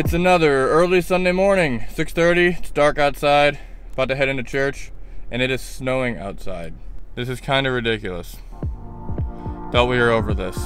It's another early Sunday morning, 6:30. It's dark outside, about to head into church, and it is snowing outside. This is kind of ridiculous. Thought we were over this.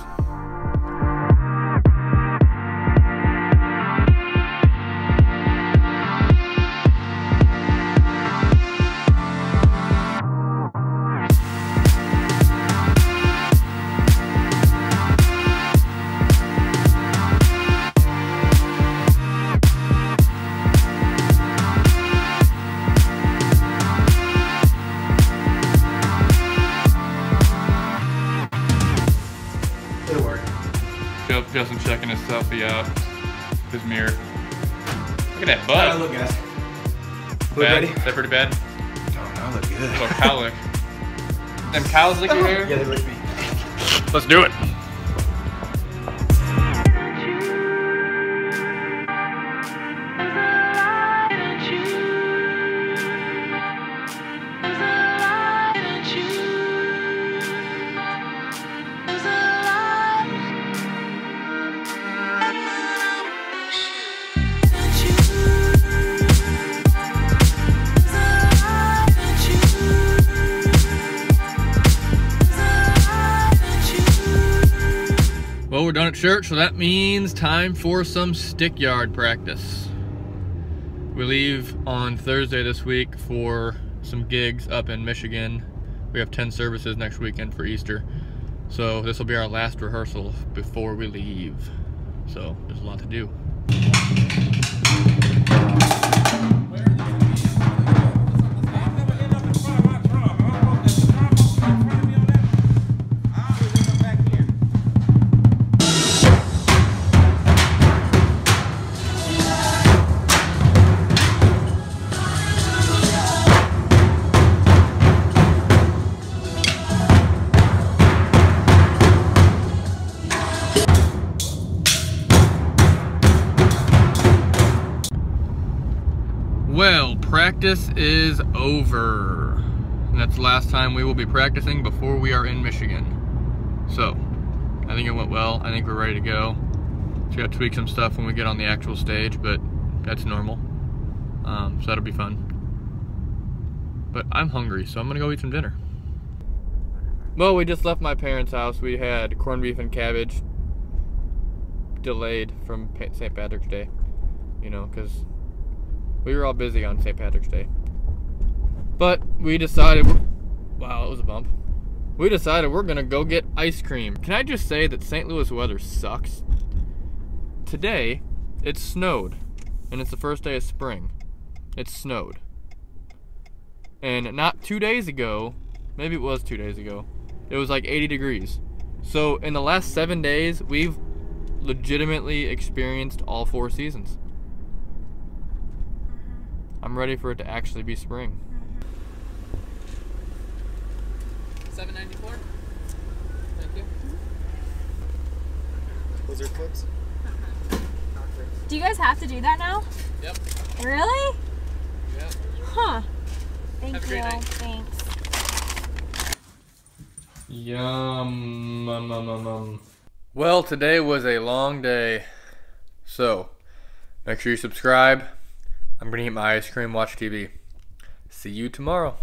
Justin checking his selfie out, his mirror. Look at that butt. How do I look, guys? Look ready? Is that pretty bad? Oh, no, I look good. Look, cow lick. Them cows lick your hair? Yeah, they lick me. Let's do it. Well, we're done at church, so that means time for some stick yard practice. We leave on Thursday this week for some gigs up in Michigan. We have 10 services next weekend for Easter. So this will be our last rehearsal before we leave. So there's a lot to do. Well, practice is over. And that's the last time we will be practicing before we are in Michigan. So, I think it went well. I think we're ready to go. Just gotta tweak some stuff when we get on the actual stage, but that's normal. So that'll be fun. But I'm hungry, so I'm gonna go eat some dinner. Well, we just left my parents' house. We had corned beef and cabbage delayed from St. Patrick's Day. You know, because we were all busy on St. Patrick's Day. But we decided, wow, that was a bump. We decided we're gonna go get ice cream. Can I just say that St. Louis weather sucks? Today, it snowed, and it's the first day of spring. It snowed. And not 2 days ago, maybe it was 2 days ago, it was like 80 degrees. So in the last 7 days, we've legitimately experienced all 4 seasons. I'm ready for it to actually be spring. $7.94. Thank you. Those are clips? Do you guys have to do that now? Yep. Really? Yep. Huh. Thank Have a you. great night. Thanks. Yum. Well, today was a long day. So, make sure you subscribe. I'm gonna eat my ice cream, watch TV. See you tomorrow.